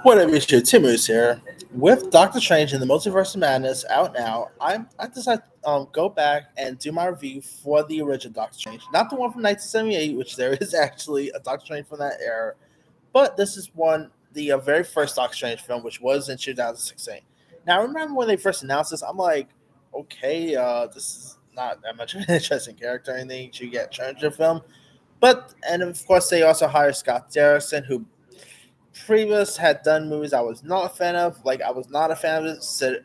What up, issue? Timus here. With Doctor Strange and the Multiverse of Madness out now, I decided to go back and do my review for the original Doctor Strange, not the one from 1978, which there is actually a Doctor Strange from that era, but this is one the very first Doctor Strange film, which was in 2016. Now, I remember when they first announced this, I'm like, okay, this is not that much of an interesting character or anything to get turned into a film. But and of course, they also hired Scott Derrickson, who previous had done movies I was not a fan of. Like I was not a fan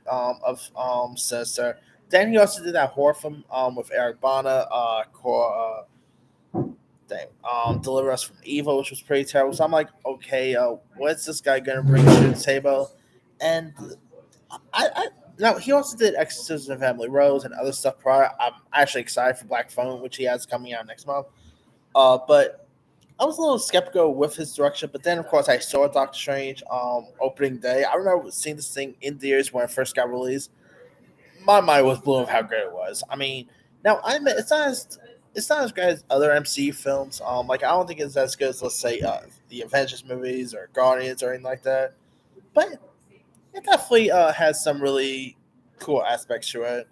of Sinister. Then he also did that horror film with Eric Bana, thing, Deliver Us from Evil, which was pretty terrible. So I'm like, okay, what's this guy gonna bring to the table? And I now he also did Exorcism of Emily Rose and other stuff prior. I'm actually excited for Black Phone, which he has coming out next month. But I was a little skeptical with his direction, but then of course I saw Doctor Strange opening day. I remember seeing this thing in theaters when it first got released. My mind was blown of how great it was. I mean, now I admit it's not as great as other MCU films. Like I don't think it's as good as let's say the Avengers movies or Guardians or anything like that. But it definitely has some really cool aspects to it.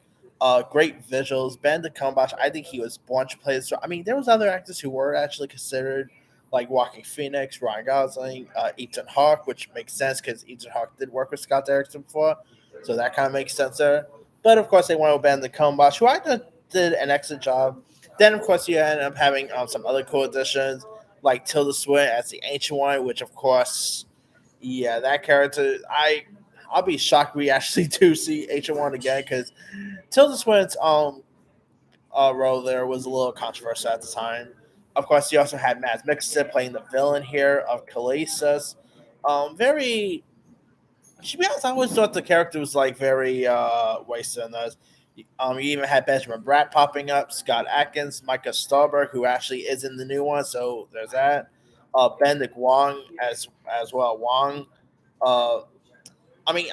Great visuals. Benedict Cumberbatch, I think he was born to play this. I mean, there was other actors who were actually considered, like Joaquin Phoenix, Ryan Gosling, Ethan Hawke, which makes sense because Ethan Hawke did work with Scott Derrickson before, so that kind of makes sense there. But of course, they went with Benedict Cumberbatch, who did an excellent job. Then, of course, you end up having some other cool additions, like Tilda Swinton as the Ancient One, which, of course, yeah, that character, I'll be shocked we actually do see H1 again because Tilda Swinton's role there was a little controversial at the time. Of course, you also had Mads Mikkelsen playing the villain here of Callisis. Very, to be honest, I always thought the character was like very wasted in those. You even had Benjamin Bratt popping up, Scott Atkins, Micah Starberg, who actually is in the new one, so there's that. Benedict Wong as well. Wong, uh, I mean,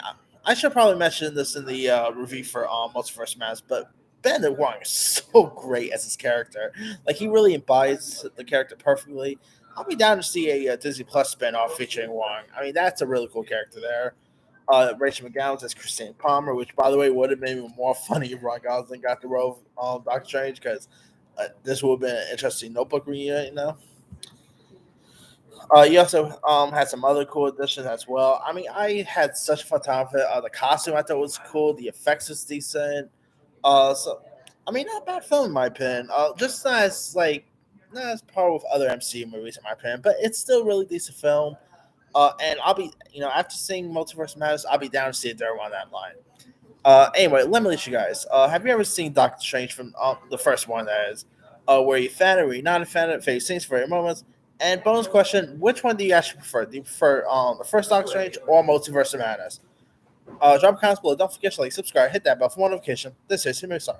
I should probably mention this in the review for Multiverse Mass, but Benedict Wong is so great as his character. Like, he really embodies the character perfectly. I'll be down to see a Disney Plus spinoff featuring Wong. I mean, that's a really cool character there. Rachel McGowan as Christine Palmer, which, by the way, would have been even more funny if Ron Gosling got the role of Doctor Strange, because this would have been an interesting notebook reunion, you know? You also had some other cool additions as well. I mean, I had such a fun time with it. The costume I thought was cool. The effects was decent. So I mean, not a bad film in my opinion. Just not as like not as par with other MCU movies in my opinion, but it's still a really decent film. And I'll be after seeing Multiverse Matters, I'll be down to see a third one that line. Anyway, let me let you guys. Have you ever seen Doctor Strange from the first one? That is, were you a fan or were you not a fan of favorite scenes, favorite moments? And bonus question: which one do you actually prefer? Do you prefer the first Doctor Strange or Multiverse of Madness? Drop comments below. Don't forget to like, subscribe, hit that bell for more notification. This is Simon Star.